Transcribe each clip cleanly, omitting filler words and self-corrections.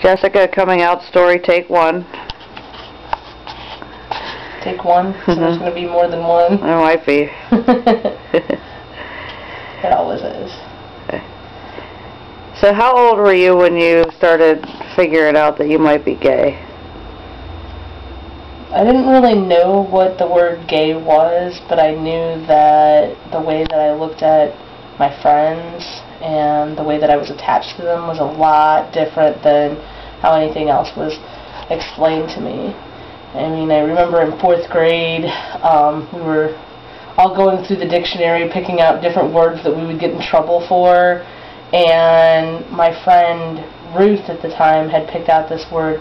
Jessica, coming out story, take one. Take one? So there's going to be more than one? There might be. It always is. So how old were you when you started figuring out that you might be gay? I didn't really know what the word gay was, but I knew that the way that I looked at my friends and the way that I was attached to them was a lot different than how anything else was explained to me. I mean, I remember in 4th grade, we were all going through the dictionary, picking out different words that we would get in trouble for, and my friend Ruth at the time had picked out this word,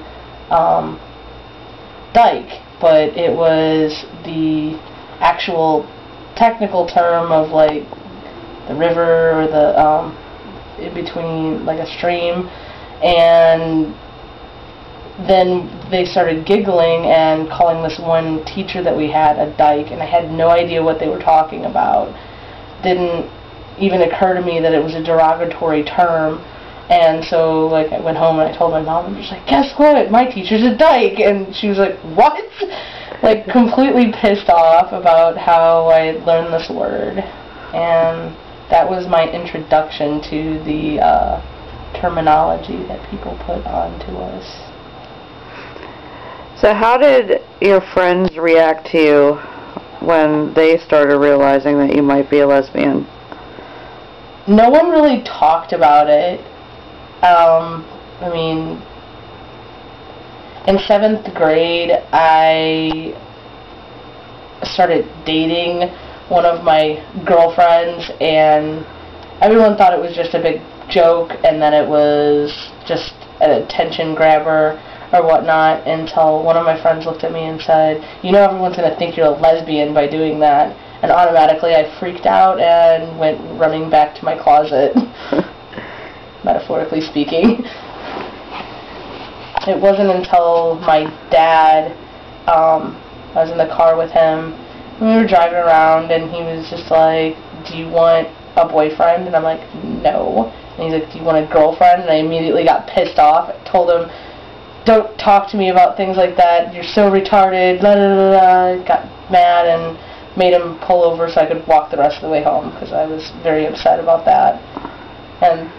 dyke, but it was the actual technical term of like the river or the in between, like a stream. And then they started giggling and calling this one teacher that we had a dyke, and I had no idea what they were talking about. Didn't even occur to me that it was a derogatory term. And so, like, I went home and I told my mom, and she's like, guess what? My teacher's a dyke. And she was like, what? Like, completely pissed off about how I had learned this word. And that was my introduction to the terminology that people put onto us. So how did your friends react to you when they started realizing that you might be a lesbian? No one really talked about it. I mean, in 7th grade, I started dating one of my girlfriends, and everyone thought it was just a big joke, and that it was just an attention grabber or whatnot, until one of my friends looked at me and said, you know, everyone's going to think you're a lesbian by doing that. And automatically I freaked out and went running back to my closet, metaphorically speaking. It wasn't until my dad, I was in the car with him, and we were driving around, and he was just like, do you want a boyfriend? And I'm like, no. And he's like, do you want a girlfriend? And I immediately got pissed off. I told him, don't talk to me about things like that. You're so retarded. La, la, la, la. Got mad and made him pull over so I could walk the rest of the way home, because I was very upset about that. And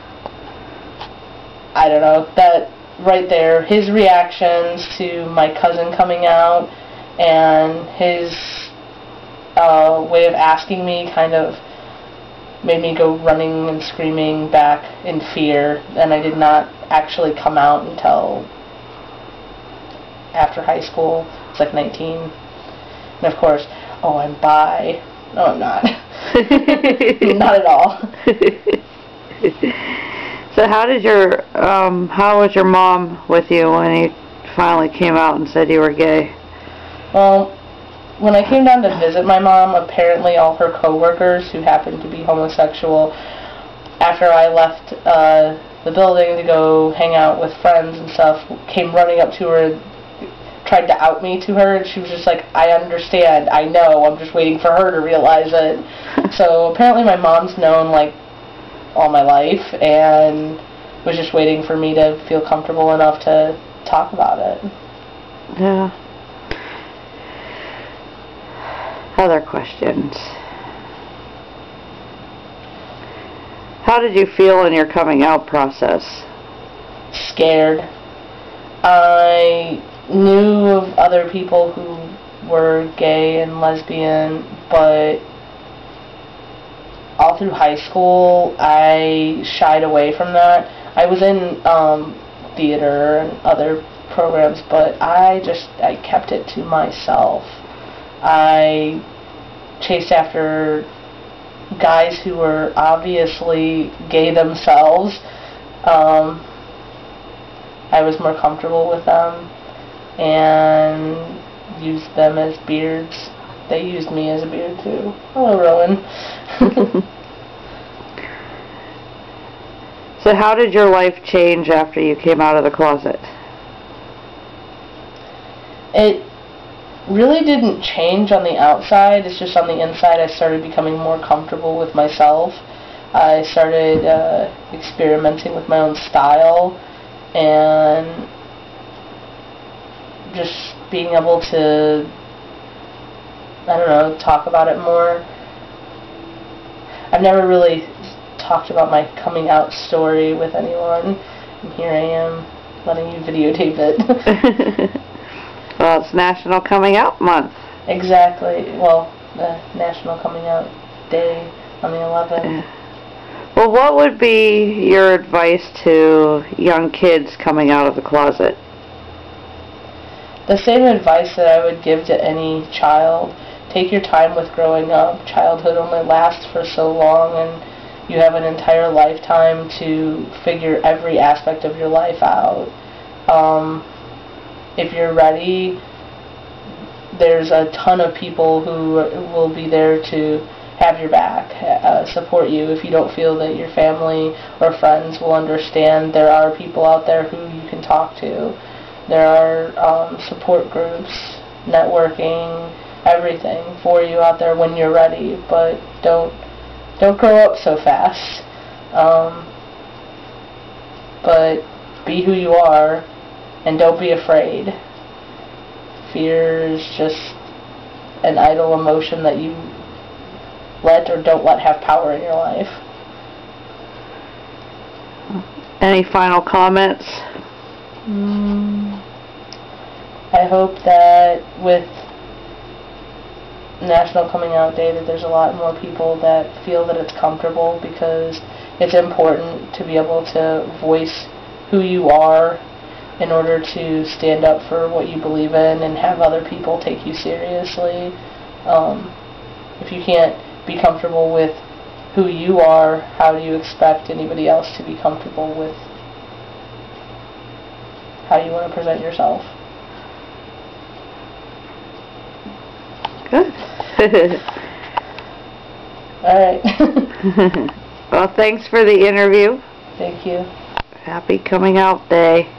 I don't know, that right there, his reactions to my cousin coming out and his way of asking me kind of made me go running and screaming back in fear, and I did not actually come out until after high school. I was like 19. And of course, oh, I'm bi. No, I'm not. Not at all. So how was your mom with you when you finally came out and said you were gay? Well, when I came down to visit my mom, apparently all her coworkers who happened to be homosexual, after I left the building to go hang out with friends and stuff, came running up to her and tried to out me to her, and she was just like, I understand, I know, I'm just waiting for her to realize it. So apparently my mom's known, like, all my life, and was just waiting for me to feel comfortable enough to talk about it. Yeah. Other questions. How did you feel in your coming out process? Scared. I knew of other people who were gay and lesbian, but all through high school I shied away from that. I was in theater and other programs, but I kept it to myself. I chased after guys who were obviously gay themselves. I was more comfortable with them and used them as beards. They used me as a beard too. Hello, Rowan. So how did your life change after you came out of the closet? It really didn't change on the outside. It's just on the inside I started becoming more comfortable with myself. I started experimenting with my own style, and just being able to, I don't know, talk about it more. I've never really talked about my coming out story with anyone, and here I am letting you videotape it. Well, it's National Coming Out Month. Exactly. Well, the National Coming Out Day on the 11th. Well, what would be your advice to young kids coming out of the closet? The same advice that I would give to any child. Take your time with growing up. Childhood only lasts for so long, and you have an entire lifetime to figure every aspect of your life out. If you're ready, there's a ton of people who will be there to have your back, support you. If you don't feel that your family or friends will understand, there are people out there who you can talk to. There are support groups, networking, everything for you out there when you're ready. But don't grow up so fast. But be who you are, and don't be afraid. Fear is just an idle emotion that you let or don't let have power in your life. Any final comments? I hope that with National Coming Out Day that there's a lot more people that feel that it's comfortable, because it's important to be able to voice who you are in order to stand up for what you believe in and have other people take you seriously. If you can't be comfortable with who you are, how do you expect anybody else to be comfortable with how you want to present yourself? Good. Alright. Well, thanks for the interview. Thank you. Happy Coming Out Day.